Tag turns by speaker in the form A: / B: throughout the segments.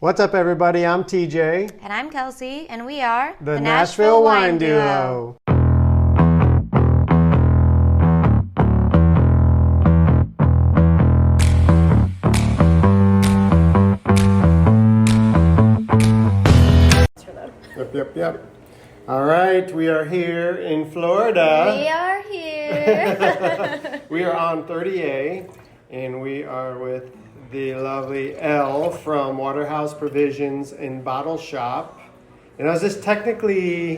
A: What's up, everybody? I'm TJ.
B: And I'm Kelsey, and we are
A: the Nashville Wine Duo. Yep. All right, we are here in Florida.
B: We are here.
A: We are on 30A, and we are with the lovely Elle from Waterhouse Provisions and Bottle Shop. And is this technically,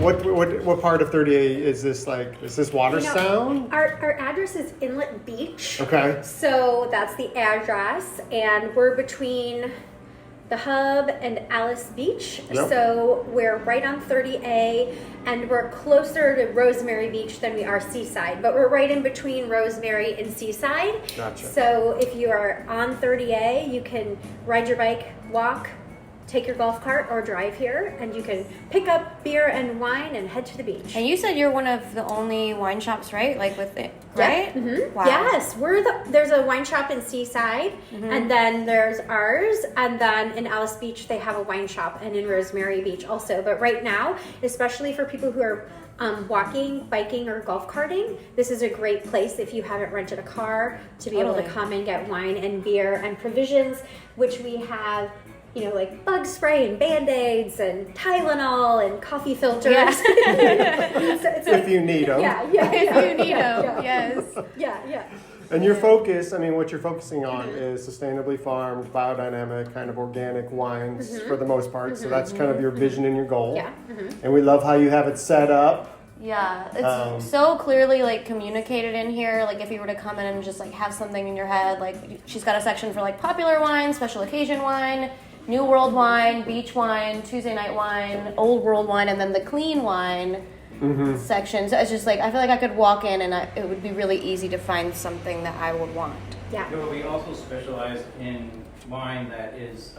A: what part of 30A is this like? Is this Watersound?
C: Our address is Inlet Beach.
A: Okay.
C: So that's the address, and we're between the Hub and Alice Beach.
A: Yep.
C: So we're right on 30A, and we're closer to Rosemary Beach than we are Seaside, but we're right in between Rosemary and Seaside.
A: Gotcha.
C: So if you are on 30A, you can ride your bike, walk, take your golf cart, or drive here, and you can pick up beer and wine and head to the beach.
B: And you said you're one of the only wine shops, right? Like with it, right?
C: Yeah. Mm-hmm.
B: Wow.
C: Yes, there's a wine shop in Seaside, and then there's ours, and then in Alice Beach they have a wine shop, and in Rosemary Beach also. But right now, especially for people who are walking, biking, or golf carting, this is a great place if you haven't rented a car to be able to come and get wine and beer and provisions, which we have. You know, like bug spray and Band-Aids and Tylenol and coffee filters.
B: Yeah.
A: If you need them.
C: Yeah.
B: If you need them, yes.
C: Yeah.
A: And your focus, what you're focusing on is sustainably farmed, biodynamic, kind of organic wines for the most part. So that's kind of your vision and your goal.
C: Yeah.
A: And we love how you have it set up.
B: Yeah, it's so clearly like communicated in here. Like if you were to come in and just like have something in your head, like she's got a section for like popular wine, special occasion wine, New World wine, beach wine, Tuesday night wine, Old World wine, and then the clean wine section. So it's just like I feel like I could walk in and it would be really easy to find something that I would want.
C: Yeah.
D: You know, we also specialize in wine that is,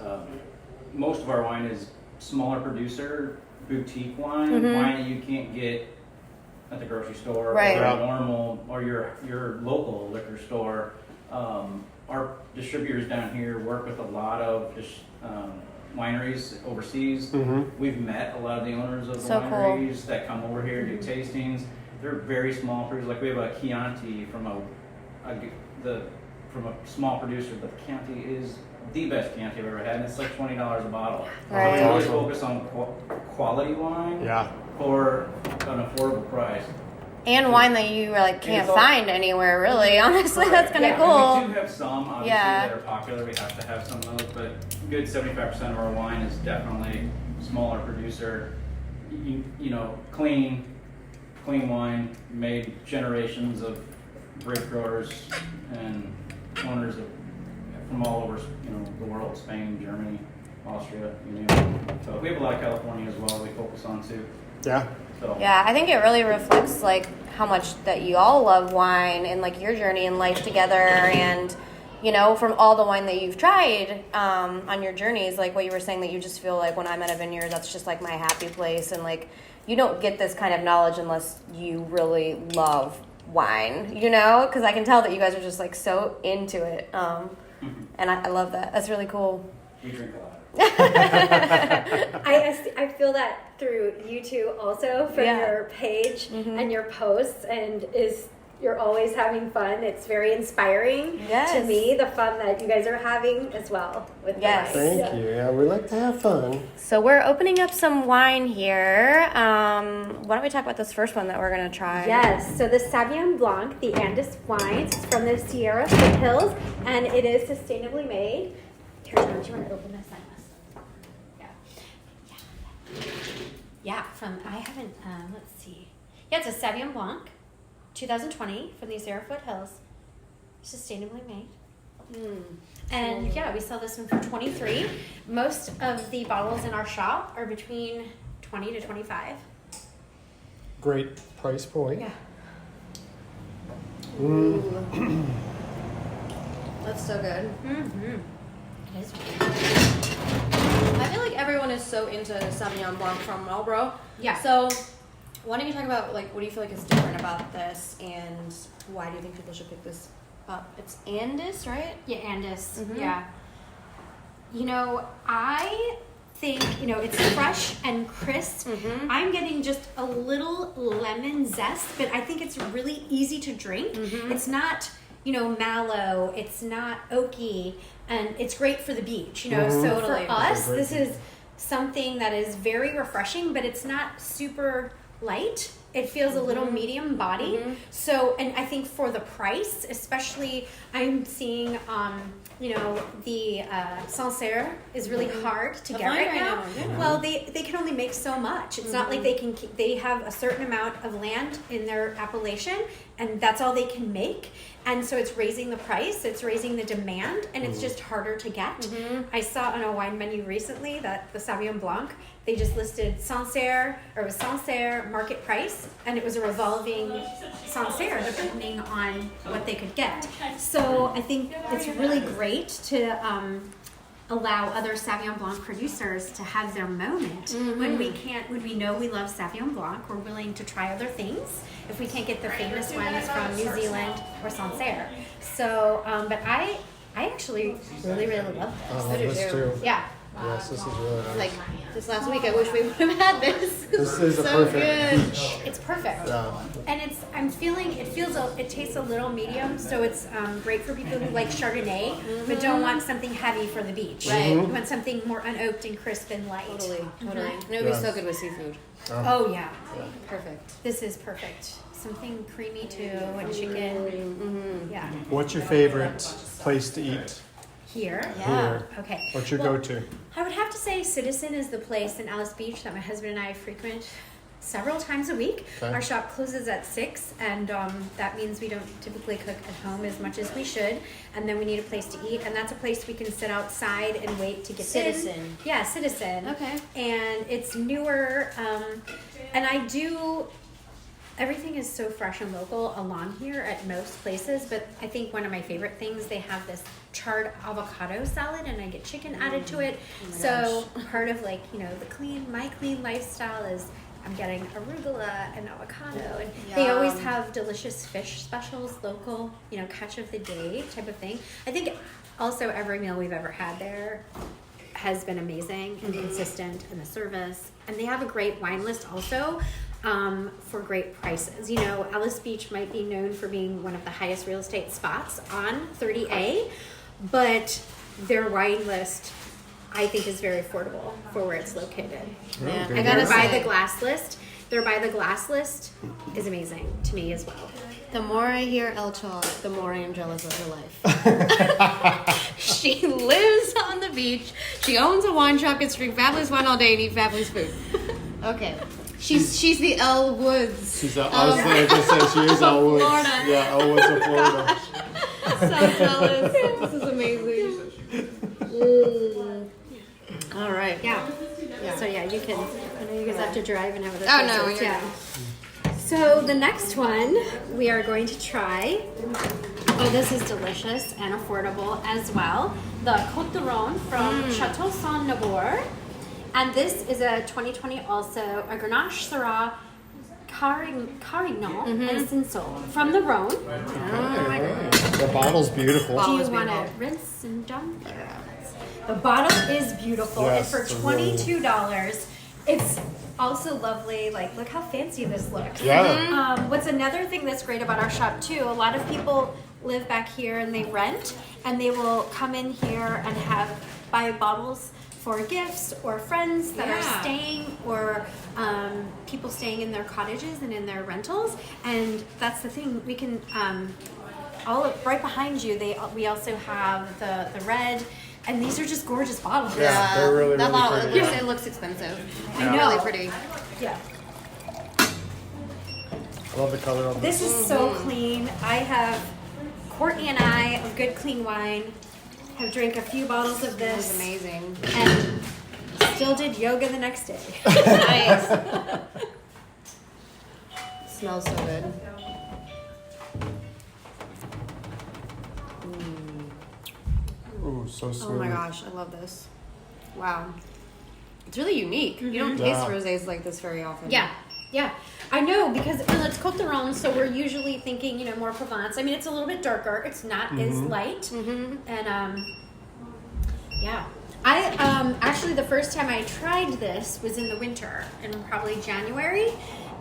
D: most of our wine is smaller producer, boutique wine, wine that you can't get at the grocery store
B: Right.
D: or normal or your local liquor store. Our distributors down here work with a lot of wineries overseas. We've met a lot of the owners of the
B: So
D: wineries that come over here do tastings. They're very small producers. Like we have a Chianti from a small producer. The Chianti is the best Chianti I've ever had, and it's like $20 a bottle.
B: Right.
D: We always focus on quality wine for an affordable price.
B: And wine that you like can't find anywhere, really. Honestly, that's kind of cool.
D: We do have some, obviously, that are popular. We have to have some of those, but a good 75% of our wine is definitely smaller producer. You know, clean wine made generations of grape growers and owners from all over, the world: Spain, Germany, Austria, you name it. So we have a lot of California as well. We focus on too.
A: Yeah.
D: So.
B: Yeah, I think it really reflects like how much that you all love wine and like your journey in life together, and from all the wine that you've tried on your journeys, like what you were saying, that you just feel like when I'm at a vineyard, that's just like my happy place, and like you don't get this kind of knowledge unless you really love wine, because I can tell that you guys are just like so into it, and I love that. That's really cool.
D: We drink a lot.
C: I feel that through you two also from your page and your posts, and you're always having fun. It's very inspiring to me, the fun that you guys are having as well with the wine.
A: Thank you. Yeah, we like to have fun.
B: So we're opening up some wine here. Why don't we talk about this first one that we're going to try?
C: Yes, so the Sauvignon Blanc, the Andes wines, it's from the Sierra foothills, and it is sustainably made. Karen, do you want to open this sign list? Yeah, let's see. Yeah, it's a Sauvignon Blanc, 2020, from the Sierra foothills. Sustainably made. And we sell this one for $23. Most of the bottles in our shop are between $20 to $25.
A: Great price point.
C: Yeah.
B: That's so good.
C: It is.
B: I feel like everyone is so into Sauvignon Blanc from Marlborough.
C: Yeah.
B: So why don't you talk about like what do you feel like is different about this, and why do you think people should pick this up? It's Andes, right?
C: Yeah, Andes.
B: Mhm.
C: Yeah. I think, it's fresh and crisp. I'm getting just a little lemon zest, but I think it's really easy to drink. It's not, mallow. It's not oaky, and it's great for the beach, So for us, this is something that is very refreshing, but it's not super light. It feels a little medium body. So, and I think for the price, especially, I'm seeing, the Sancerre is really hard to get right now. Well, they can only make so much. It's not like they have a certain amount of land in their appellation, and that's all they can make. And so it's raising the price, it's raising the demand, and it's just harder to get. I saw on a wine menu recently that the Sauvignon Blanc, they just listed Sancerre market price, and it was a revolving Sancerre depending on what they could get. So I think it's really great to allow other Sauvignon Blanc producers to have their moment. When we know we love Sauvignon Blanc, we're willing to try other things if we can't get the famous ones from New Zealand or Sancerre. So, but I actually really, really love this.
A: I love this too.
C: Yeah.
A: Yes, this is really nice.
B: Like this last week, I wish we would have had this.
A: This is a
B: so
A: perfect
B: good.
A: beach.
C: It's perfect.
A: Yeah.
C: And it tastes a little medium, so it's great for people who like Chardonnay, but don't want something heavy for the beach.
B: Right.
C: You want something more unoaked and crisp and light.
B: Totally. And it would be so good with seafood.
C: Oh yeah.
B: Perfect.
C: This is perfect. Something creamy too, and chicken. Yeah.
A: What's your favorite place to eat
C: Here.
A: here?
C: Okay.
A: What's your
C: Well,
A: go-to?
C: I would have to say Citizen is the place in Alice Beach that my husband and I frequent several times a week.
A: Okay.
C: Our shop closes at 6, and that means we don't typically cook at home as much as we should, and then we need a place to eat, and that's a place we can sit outside and wait to get
B: Citizen.
C: in. Yeah, Citizen.
B: Okay.
C: And it's newer, and everything is so fresh and local along here at most places, but I think one of my favorite things, they have this charred avocado salad, and I get chicken added to it. So part of my clean lifestyle is I'm getting arugula and avocado, and they always have delicious fish specials, local, catch of the day type of thing. I think also every meal we've ever had there has been amazing and consistent in the service, and they have a great wine list also. For great prices. Alice Beach might be known for being one of the highest real estate spots on 30A, but their wine list, I think, is very affordable for where it's located.
B: Yeah.
A: Okay.
B: I gotta
C: By
B: say,
C: the glass list. Their by the glass list is amazing to me as well.
B: the more I hear El Char, the more I am jealous of her life. She lives on the beach. She owns a wine shop, gets to drink fabulous wine all day and eat fabulous food. Okay. She's the Elle Woods.
A: I was going to say she is Elle Woods.
B: Florida.
A: Yeah, Elle Woods of Florida.
B: So jealous. This is amazing. All right.
C: Yeah. So yeah, you can. I know you guys have to drive and have other
B: Oh, no,
C: places,
B: you're
C: yeah. So the next one we are going to try. Oh, this is delicious and affordable as well. The Côte d'Aron from Chateau Saint-Nabour. And this is a 2020 also, a Grenache Syrah Carignan and Cinsault from the Rhone.
A: The bottle's beautiful.
C: Do you
B: is
C: want to
B: beautiful.
C: rinse and dump? The bottle is beautiful,
A: Yes,
C: and
A: it's
C: for
A: a really-
C: $22, it's also lovely. Like, look how fancy this looks.
A: Yeah.
C: What's another thing that's great about our shop too? A lot of people live back here and they rent, and they will come in here and buy bottles for gifts or friends that are staying, or people staying in their cottages and in their rentals. And that's the thing, we can right behind you. We also have the red, and these are just gorgeous bottles.
A: Yeah, they're really,
B: that
A: really
B: bottle,
A: pretty.
B: it looks expensive.
C: I know.
B: Really pretty.
C: Yeah.
A: I love the color of this.
C: This is so clean. Courtney and I, of Good Clean Wine, have drank a few bottles of
B: This is
C: this
B: amazing.
C: and still did yoga the next day.
B: Nice. Smells so good.
A: Ooh, so sweet.
B: Oh my gosh, I love this. Wow. It's really unique. You don't taste
A: Yeah.
B: rosés like this very often.
C: Yeah. I know, because it's Côte d'Aron, so we're usually thinking, more Provence. I mean, it's a little bit darker. It's not as light. And, yeah. actually the first time I tried this was in the winter, in probably January.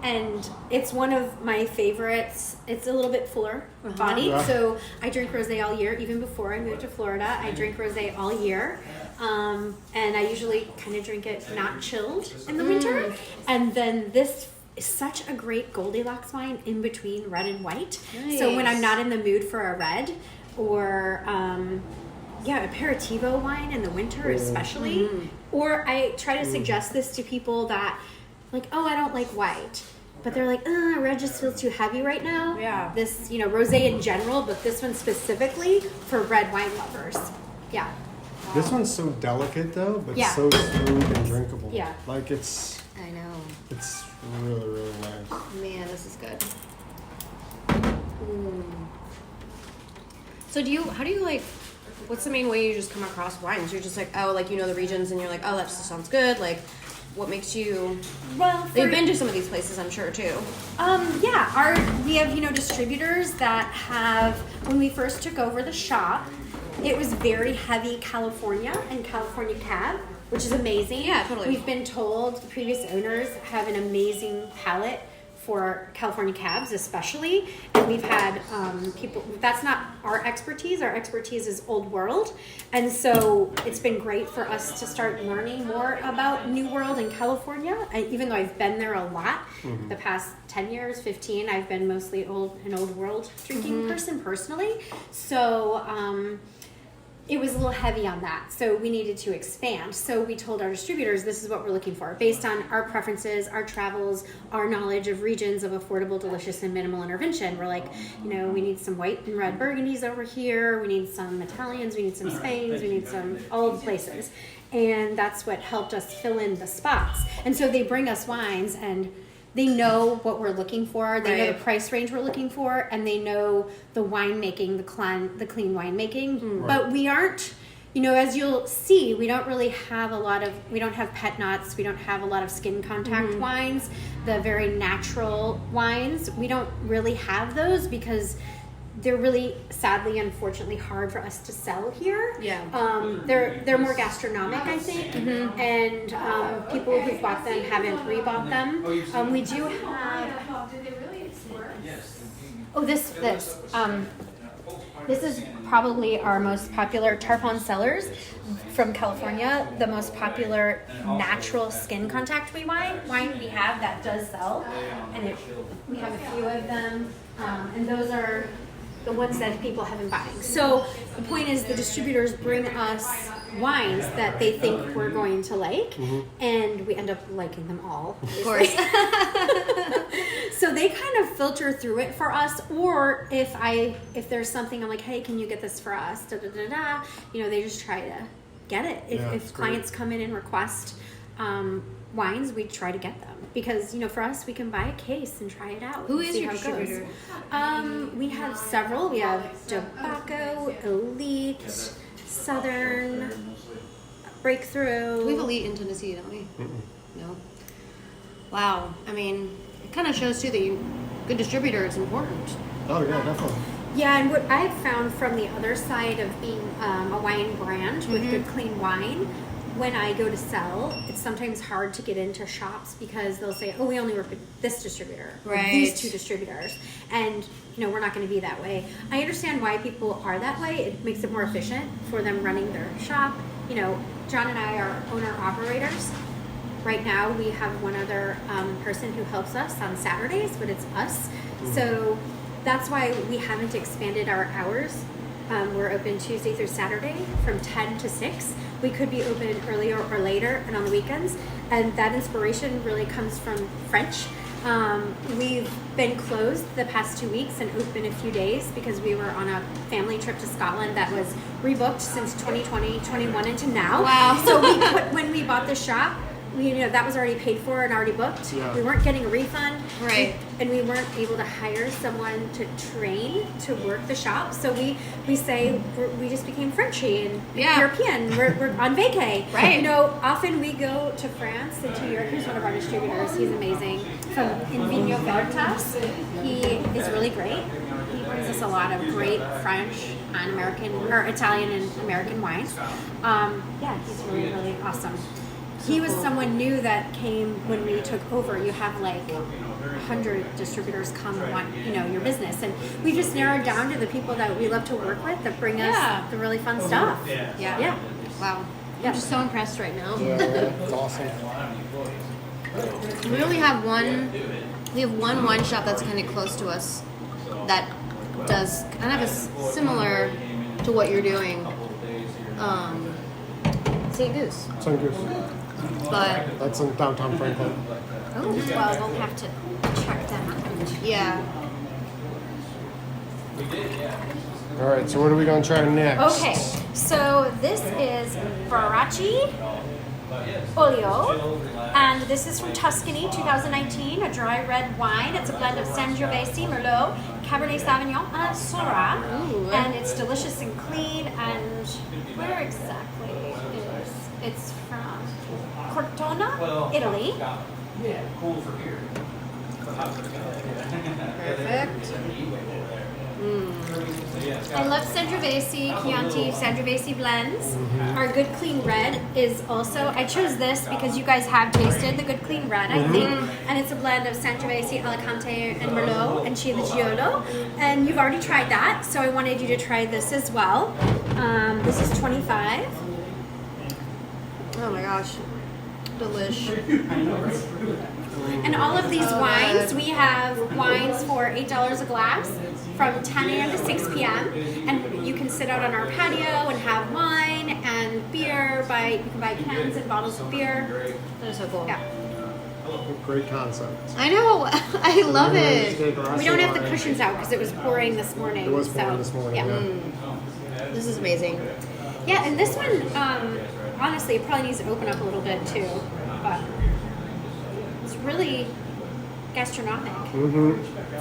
C: And it's one of my favorites. It's a little bit fuller bodied,
A: Yeah.
C: so I drink rosé all year. Even before I moved to Florida, I drink rosé all year. And I usually kind of drink it not chilled in the winter. And then this is such a great Goldilocks wine in between red and white.
B: Nice.
C: So when I'm not in the mood for a red or aperitivo wine in the winter especially, or I try to suggest this to people that like, oh, I don't like white, but they're like, red just feels too heavy right now.
B: Yeah.
C: This, rosé in general, but this one specifically for red wine lovers. Yeah.
A: This one's so delicate though, but
C: Yeah.
A: so smooth and drinkable.
C: Yeah.
A: Like it's
B: I know.
A: really, really nice.
B: Man, this is good. So how do you like, what's the main way you just come across wines? You're just like, oh, like, the regions and you're like, oh, that just sounds good. Like, what makes you,
C: Well,
B: you've been to some of these places, I'm sure, too.
C: We have, distributors that have, when we first took over the shop, it was very heavy California and California Cab, which is amazing.
B: Yeah, totally.
C: We've been told the previous owners have an amazing palate for California Cabs especially, and we've had people, that's not our expertise is Old World, and so it's been great for us to start learning more about New World in California. Even though I've been there a lot, the past 10 years, 15, I've been mostly an Old World drinking person personally, so it was a little heavy on that, so we needed to expand. So we told our distributors, this is what we're looking for based on our preferences, our travels, our knowledge of regions of affordable, delicious, and minimal intervention. We're like, we need some white and red Burgundies over here, we need some Italians, we need some Spains, we need some all the places. And that's what helped us fill in the spots. And so they bring us wines and they know what we're looking for. They know the price range we're looking for, and they know the winemaking, the clean winemaking. But we aren't, as you'll see, we don't really have we don't have pet nuts. We don't have a lot of skin contact wines. The very natural wines, we don't really have those because they're really, sadly, unfortunately, hard for us to sell here.
B: Yeah.
C: They're more gastronomic, I think, and people who've bought them haven't rebought them. We do have. Oh, this. This is probably our most popular Tarpon Cellars from California. The most popular natural skin contact wine we have that does sell, and we have a few of them, and those are the ones that people have been buying. So the point is the distributors bring us wines that they think we're going to like, and we end up liking them all.
B: Of course.
C: So they kind of filter through it for us, or if there's something I'm like, hey, can you get this for us? Da, da, da, da. They just try to get it. If clients come in and request wines, we try to get them because for us we can buy a case and try it out.
B: Who
C: and
B: is
C: see
B: your
C: how it goes.
B: distributor?
C: We have several. We have Tobacco, Elite, Southern, Breakthrough.
B: We have Elite in Tennessee, don't we? No. Wow. I mean, it kind of shows too that good distributor is important.
A: Oh yeah, definitely.
C: Yeah, and what I've found from the other side of being a wine brand with good clean wine, when I go to sell, it's sometimes hard to get into shops because they'll say, oh, we only work with this distributor, or these two distributors, and we're not going to be that way. I understand why people are that way. It makes it more efficient for them running their shop. John and I are owner-operators. Right now, we have one other person who helps us on Saturdays, but it's us. So that's why we haven't expanded our hours. We're open Tuesday through Saturday from 10 to 6. We could be open earlier or later and on the weekends. And that inspiration really comes from French. We've been closed the past 2 weeks and open a few days because we were on a family trip to Scotland that was rebooked since 2020, 21 into now.
B: Wow.
C: So when we bought the shop, that was already paid for and already booked.
A: Yeah.
C: We weren't getting a refund.
B: Right.
C: And we weren't able to hire someone to train to work the shop. So we say we just became Frenchy and European. We're on vacay.
B: Right.
C: Often we go to France and to Europe. Here's one of our distributors. He's amazing. From Invino Veritas. He is really great. He brings us a lot of great French and American or Italian and American wines. He's really, really awesome. awesome. He was someone new that came when we took over. You have like 100 distributors come and want, your business. And we just narrowed down to the people that we love to work with that bring us the really fun stuff.
B: Yeah. Wow. I'm just so impressed right now.
A: Yeah, that's awesome.
B: We only have one wine shop that's kind of close to us that does kind of a similar to what you're doing. St. Goose.
A: St. Goose.
B: But
A: That's in downtown Franklin.
C: Well, we'll have to check them out.
B: yeah.
A: All right, so what are we going to try next?
C: Okay, so this is Varaci Olio, and this is from Tuscany, 2019, a dry red wine. It's a blend of Sangiovese, Merlot, Cabernet Sauvignon, and Syrah, and it's delicious and clean. And where exactly is it's from? Cortona, Italy.
D: Yeah, cool for here.
B: Perfect.
C: I love Sangiovese, Chianti, Sangiovese blends. Our Good Clean Red is also, I chose this because you guys have tasted the Good Clean Red, I think. And it's a blend of Sangiovese, Alicante, and Merlot, and Chiavigiolo. And you've already tried that, so I wanted you to try this as well. This is 25.
B: Oh my gosh. Delish.
C: And all of these wines, we have wines for $8 a glass from 10 a.m. to 6 p.m. And you can sit out on our patio and have wine and beer. You can buy cans and bottles of beer.
B: That is so cool.
C: Yeah.
A: Great concept.
B: I know. I love it.
C: We don't have the cushions out because it was pouring this morning.
A: It was pouring this morning, yeah.
B: This is amazing.
C: Yeah, and this one, honestly, it probably needs to open up a little bit too. But it's really gastronomic.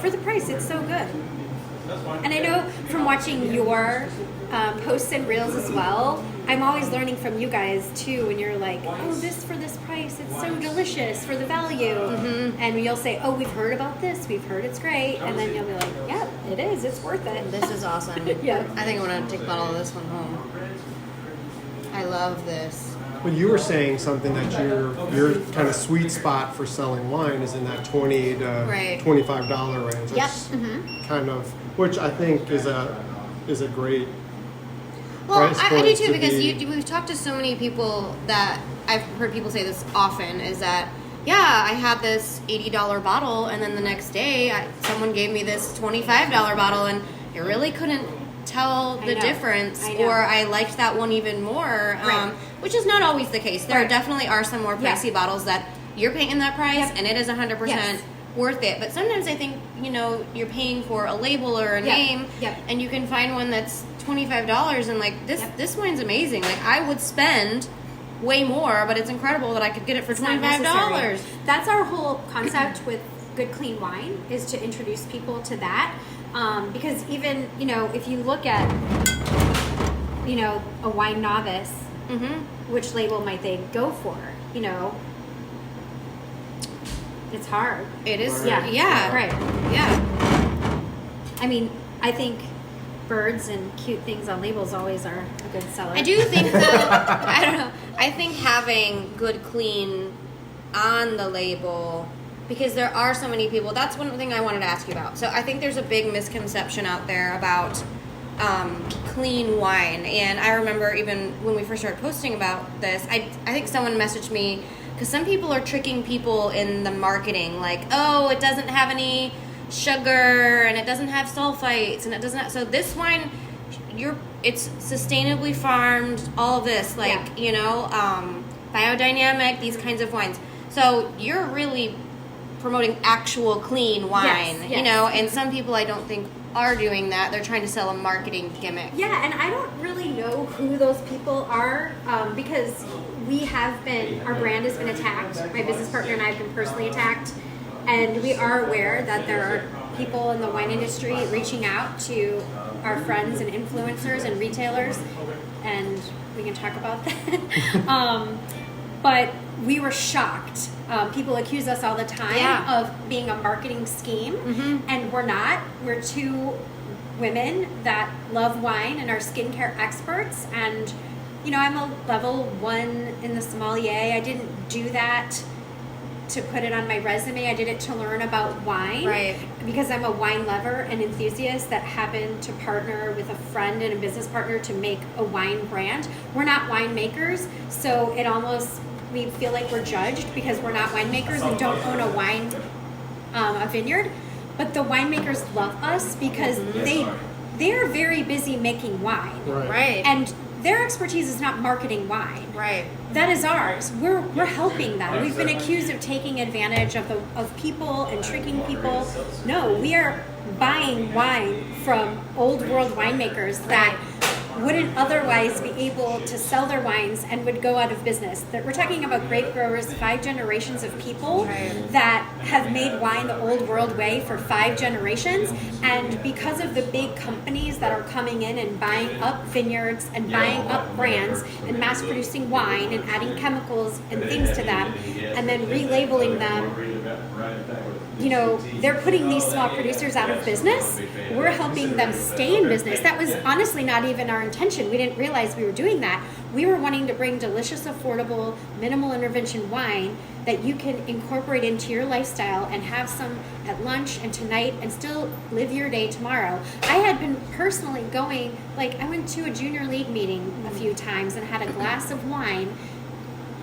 C: For the price, it's so good. And I know from watching your posts and reels as well, I'm always learning from you guys too. When you're like, oh, this for this price, it's so delicious for the value. And you'll say, oh, we've heard about this, we've heard it's great. And then you'll be like, yeah, it is, it's worth it.
B: This is awesome.
C: Yeah.
B: I think I'm going to take a bottle of this one home. I love this.
A: Well, you were saying something that your kind of sweet spot for selling wine is in that $20 to $25 range. Which kind of, which I think is a great.
B: Well,
A: price
B: I
A: point
B: do too
A: to
B: because
A: be-
B: we've talked to so many people that I've heard people say this often is that I had this $80 bottle and then the next day someone gave me this $25 bottle and I really couldn't tell the difference, or I liked that one even more, which is not always the case. There definitely are some more pricey bottles that you're paying that price and it is 100% worth it. But sometimes I think, you're paying for a label or a name and you can find one that's $25 and like this wine's amazing. Like I would spend way more, but it's incredible that I could get it for $25.
C: That's our whole concept with Good Clean Wine, is to introduce people to that. Because even, if you look at, a wine novice, which label might they go for? It's hard.
B: It is.
C: Yeah. Right.
B: Yeah.
C: I mean, I think birds and cute things on labels always are a good seller.
B: I do think, though, I don't know, I think having Good Clean on the label, because there are so many people, that's one thing I wanted to ask you about. So I think there's a big misconception out there about clean wine. And I remember even when we first started posting about this, I think someone messaged me, because some people are tricking people in the marketing, like, oh, it doesn't have any sugar, and it doesn't have sulfites, and it doesn't have, so this wine, it's sustainably farmed, all of this, like, biodynamic, these kinds of wines. So you're really promoting actual clean wine, and some people I don't think are doing that. They're trying to sell a marketing gimmick.
C: Yeah, and I don't really know who those people are, because our brand has been attacked. My business partner and I have been personally attacked, and we are aware that there are people in the wine industry reaching out to our friends and influencers and retailers, and we can talk about that. But we were shocked. People accuse us all the time of being a marketing scheme, and we're not. We're two women that love wine and are skincare experts, and I'm a level 1 in the sommelier. I didn't do that to put it on my resume. I did it to learn about wine.
B: Right.
C: Because I'm a wine lover and enthusiast that happened to partner with a friend and a business partner to make a wine brand. We're not winemakers, so we feel like we're judged because we're not winemakers and don't own a vineyard. But the winemakers love us because they're very busy making wine.
B: Right.
C: And their expertise is not marketing wine.
B: Right.
C: That is ours. We're helping them. We've been accused of taking advantage of people and tricking people. No, we are buying wine from old world winemakers that wouldn't otherwise be able to sell their wines and would go out of business. We're talking about grape growers, 5 generations of people that have made wine the old world way for 5 generations. And because of the big companies that are coming in and buying up vineyards and buying up brands and mass producing wine and adding chemicals and things to them and then relabeling them, they're putting these small producers out of business. We're helping them stay in business. That was honestly not even our intention. We didn't realize we were doing that. We were wanting to bring delicious, affordable, minimal intervention wine that you can incorporate into your lifestyle and have some at lunch and tonight and still live your day tomorrow. I had been personally going, I went to a junior league meeting a few times and had a glass of wine.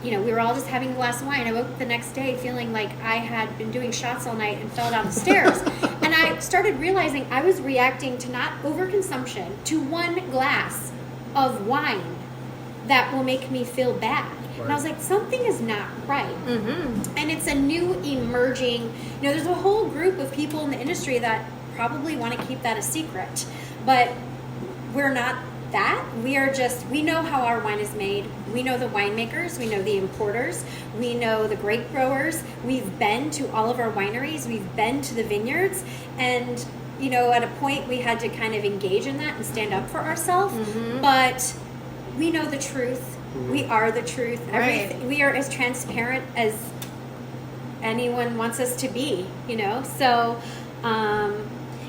C: We were all just having a glass of wine. I woke up the next day feeling like I had been doing shots all night and fell down the stairs. And I started realizing I was reacting to not overconsumption, to one glass of wine that will make me feel bad. Right. And I was like, something is not right. Mm-hmm. And it's a new emerging, there's a whole group of people in the industry that probably want to keep that a secret. But we're not that. We know how our wine is made. We know the winemakers, we know the importers, we know the grape growers. We've been to all of our wineries, we've been to the vineyards, and at a point we had to kind of engage in that and stand up for ourselves. Mm-hmm. But we know the truth. We are the truth.
B: Right.
C: We are as transparent as anyone wants us to be, So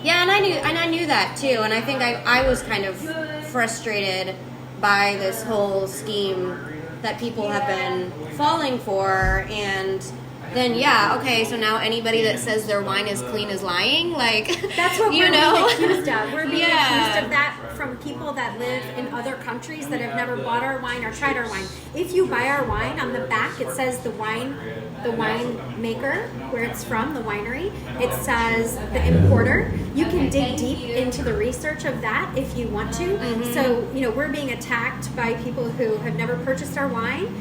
B: yeah, and I knew that too, and I think I was kind of frustrated by this whole scheme that people have been falling for, and then so now anybody that says their wine is clean is lying.
C: That's what we're being accused of. We're being accused of that from people that live in other countries that have never bought our wine or tried our wine. If you buy our wine, on the back it says the wine maker, where it's from, the winery. It says the importer. You can dig deep into the research of that if you want to. Mm-hmm. So, we're being attacked by people who have never purchased our wine,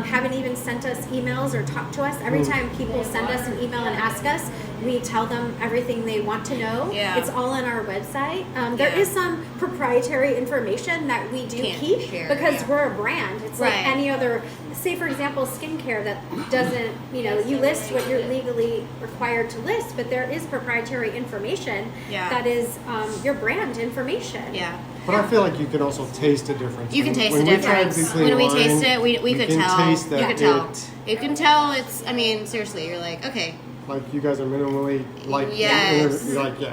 C: haven't even sent us emails or talked to us. Every time people send us an email and ask us, we tell them everything they want to know. Yeah. It's all on our website. There is some proprietary information that we do keep because we're a brand. It's like any other, say for example, skincare that doesn't, you list what you're legally required to list, but there is proprietary information that is your brand information.
B: Yeah.
A: But I feel like you can also taste the difference.
B: You can taste the difference. When we taste it, we could tell.
A: Taste that
B: you could tell. You can tell it's, seriously, you're like, okay.
A: Like you guys are minimally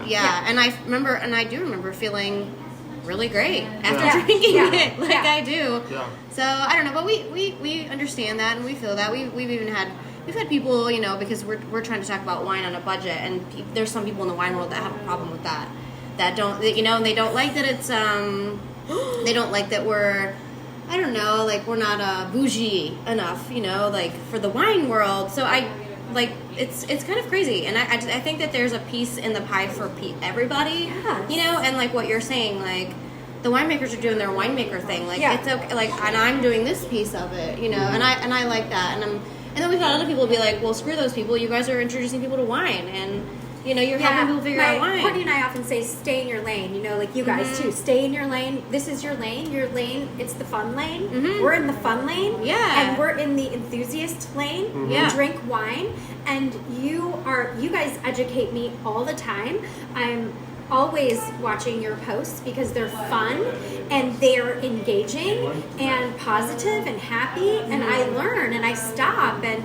B: Yeah, and I do remember feeling really great after drinking it, I do. Yeah. So I don't know, but we understand that and we feel that. We've had people, because we're trying to talk about wine on a budget, and there's some people in the wine world that have a problem with that. That don't, and they don't like that it's they don't like that we're, I don't know, we're not bougie enough, for the wine world. So it's kind of crazy, and I think that there's a piece in the pie for everybody, and what you're saying, the winemakers are doing their winemaker thing, it's okay, and I'm doing this piece of it, and I like that, and then we've had other people be like, well, screw those people, you guys are introducing people to wine, and you're helping people figure out wine.
C: Courtney and I often say, stay in your lane, you guys too. Stay in your lane. This is your lane. Your lane, it's the fun lane. Mm-hmm. We're in the fun lane.
B: Yeah.
C: And we're in the enthusiast lane. Mm-hmm.
B: Yeah.
C: We drink wine. And you guys educate me all the time. always watching your posts because they're fun and they're engaging and positive and happy, and I learn and I stop, and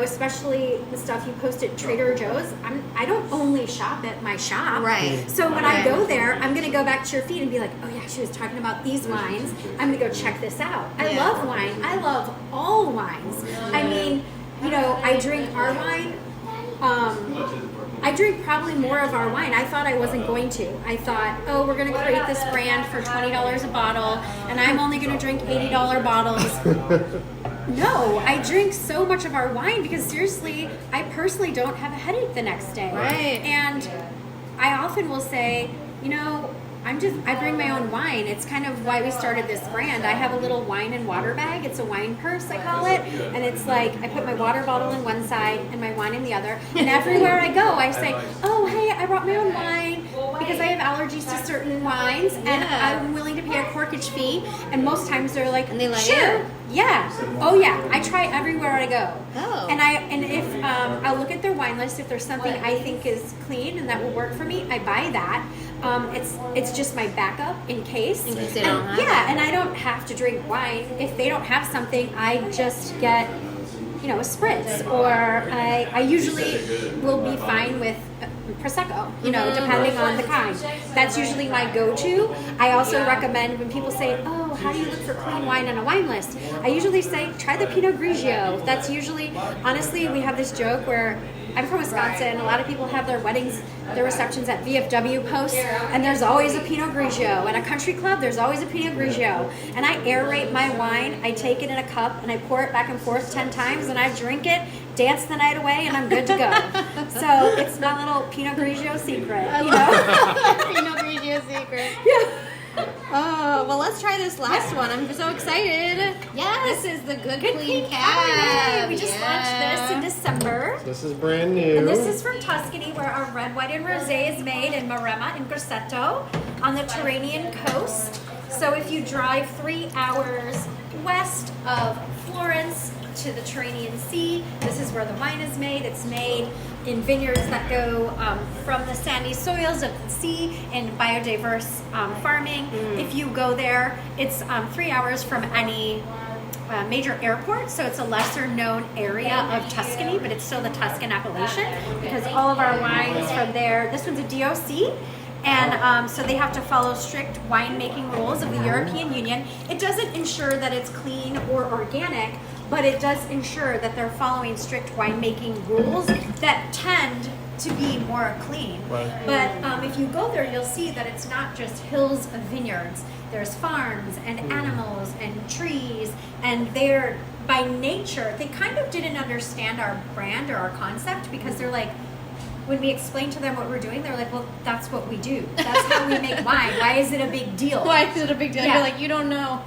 C: especially the stuff you post at Trader Joe's, I don't only shop at my shop.
B: Right.
C: So when I go there, I'm going to go back to your feed and be like, oh yeah, she was talking about these wines. I'm going to go check this out. I love wine. I love all wines. I mean, I drink our wine. I drink probably more of our wine. I thought I wasn't going to. I thought, oh, we're going to create this brand for $20 a bottle, and I'm only going to drink $80 bottles. No, I drink so much of our wine because seriously, I personally don't have a headache the next day.
B: Right.
C: And I often will say, I bring my own wine. It's kind of why we started this brand. I have a little wine and water bag. It's a wine purse, I call it. And it's like I put my water bottle in one side and my wine in the other. And everywhere I go, I say, oh, hey, I brought my own wine because I have allergies to certain wines. And I'm willing to pay a corkage fee. And most times they're like,
B: and they let
C: sure.
B: you?
C: Yeah. Oh, yeah. I try everywhere I go.
B: Oh.
C: And if I'll look at their wine list. If there's something I think is clean and that will work for me, I buy that. It's just my backup in case.
B: In case they don't have it.
C: And I don't have to drink wine. If they don't have something, I just get, a spritz. Or I usually will be fine with Prosecco, depending on the kind. That's usually my go-to. I also recommend when people say, oh, how do you look for clean wine on a wine list? I usually say, try the Pinot Grigio. That's usually, honestly, we have this joke where I'm from Wisconsin. A lot of people have their weddings, their receptions at VFW posts, and there's always a Pinot Grigio. At a country club, there's always a Pinot Grigio. And I aerate my wine. I take it in a cup, and I pour it back and forth 10 times, and I drink it, dance the night away, and I'm good to go. So it's my little Pinot Grigio secret,
B: Pinot Grigio secret.
C: Yeah.
B: Oh, well, let's try this last one. I'm so excited.
C: Yes.
B: This is the Good
C: Good
B: Clean
C: Cabernet.
B: Cab.
C: We just launched this in December.
A: This is brand new.
C: And this is from Tuscany, where our red, white, and rosé is made in Maremma and Grosseto on the Tyrrhenian coast. So if you drive 3 hours west of Florence to the Tyrrhenian Sea, this is where the wine is made. It's made in vineyards that go from the sandy soils of the sea in biodiverse farming. If you go there, it's 3 hours from any major airport, so it's a lesser known area of Tuscany, but it's still the Tuscan appellation because all of our wines from there, this one's a DOC, and so they have to follow strict winemaking rules of the European Union. It doesn't ensure that it's clean or organic, but it does ensure that they're following strict winemaking rules that tend to be more clean.
A: Right.
C: But if you go there, you'll see that it's not just hills of vineyards. There's farms and animals and trees, and they're, by nature, they kind of didn't understand our brand or our concept because they're like, when we explain to them what we're doing, they're like, well, that's what we do. That's how we make wine. Why is it a big deal?
B: Why is it a big deal?
C: Yeah.
B: You're like, you don't know.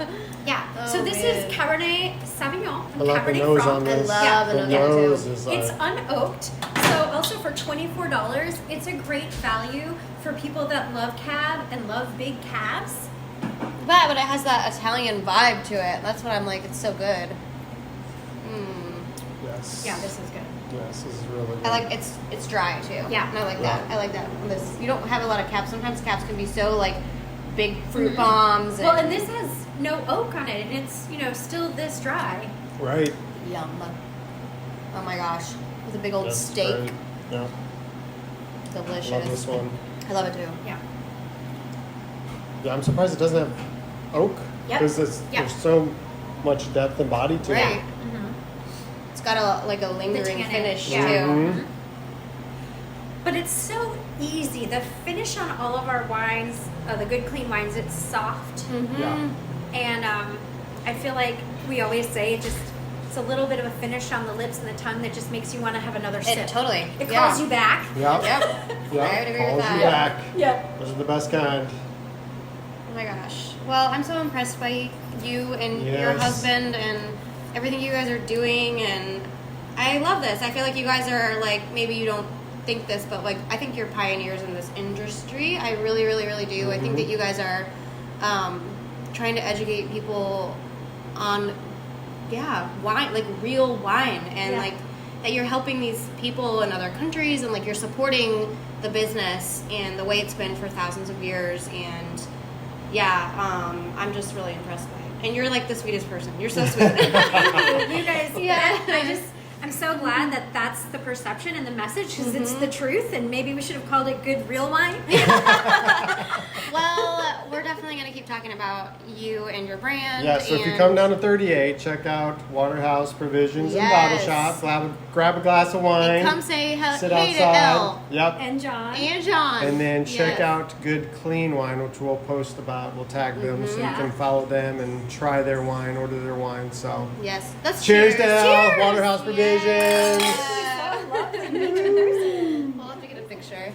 C: Yeah.
B: Oh,
C: so this
B: man.
C: is Cabernet Sauvignon.
A: I like the
C: Cabernet
A: nose
C: Franc.
A: on this.
B: I love
A: the
B: the nose,
A: nose is
C: It's unoaked, so also for $24, it's a great value for people that love cab and love big cabs.
B: But it has that Italian vibe to it. That's what I'm like. It's so good.
A: yes.
C: Yeah, this is good.
A: Yes, this is really good.
B: I like it's dry too.
C: Yeah.
B: And I like that. I like that. This you don't have a lot of caps. Sometimes caps can be so like big fruit bombs.
C: Well, and this has no oak on it, and it's still this dry.
A: Right.
B: Yum. Oh my gosh. With a big old
A: That's
B: steak.
A: great. Yeah.
B: Delicious.
A: Love this one.
B: I love it too.
C: Yeah.
A: Yeah, I'm surprised it doesn't have oak.
C: Yep.
A: Because
C: Yep.
A: there's so much depth and body to
B: Right.
A: it.
B: It's got a lingering
C: tannic,
B: finish
C: yeah.
B: too.
A: Mhm.
C: But it's so easy. The finish on all of our wines, the good clean wines, it's soft.
A: Yeah.
C: And I feel like we always say it's a little bit of a finish on the lips and the tongue that just makes you want to have another sip.
B: It totally.
C: It
B: yeah.
C: calls you back.
A: Yep.
B: Yep.
A: Yep.
B: I would agree with
A: Calls
B: that.
A: you back.
C: Yeah.
A: Those are the best kind.
B: Oh my gosh. Well, I'm so impressed by you and your
A: Yes.
B: husband and everything you guys are doing, and I love this. I feel like you guys are like, maybe you don't think this, but like I think you're pioneers in this industry. I really, really, really do. I think that you guys are trying to educate people on wine, like real wine, and
C: Yeah.
B: like that you're helping these people in other countries, and like you're supporting the business and the way it's been for thousands of years. And I'm just really impressed by it. And you're like the sweetest person. You're so sweet.
C: You guys,
B: Yeah.
C: I'm so glad that that's the perception and the message, because it's the truth, and maybe we should have called it good real wine.
B: Well, we're definitely going to keep talking about you and your brand.
A: Yeah, so if you come down to 38, check out Waterhouse Provisions and Bottle Shop. Grab a glass of wine.
B: And come say
A: sit
B: hey to
A: outside.
B: Elle.
A: Yep.
C: And John.
A: And then check
B: Yes.
A: out Good Clean Wine, which we'll post about. We'll tag them so you can follow them and try their wine, order their wine. So
B: Yes, that's
A: cheers to Elle,
B: Cheers.
A: Waterhouse Provisions.
B: Yeah.
C: So lovely.
B: We'll have to get a picture.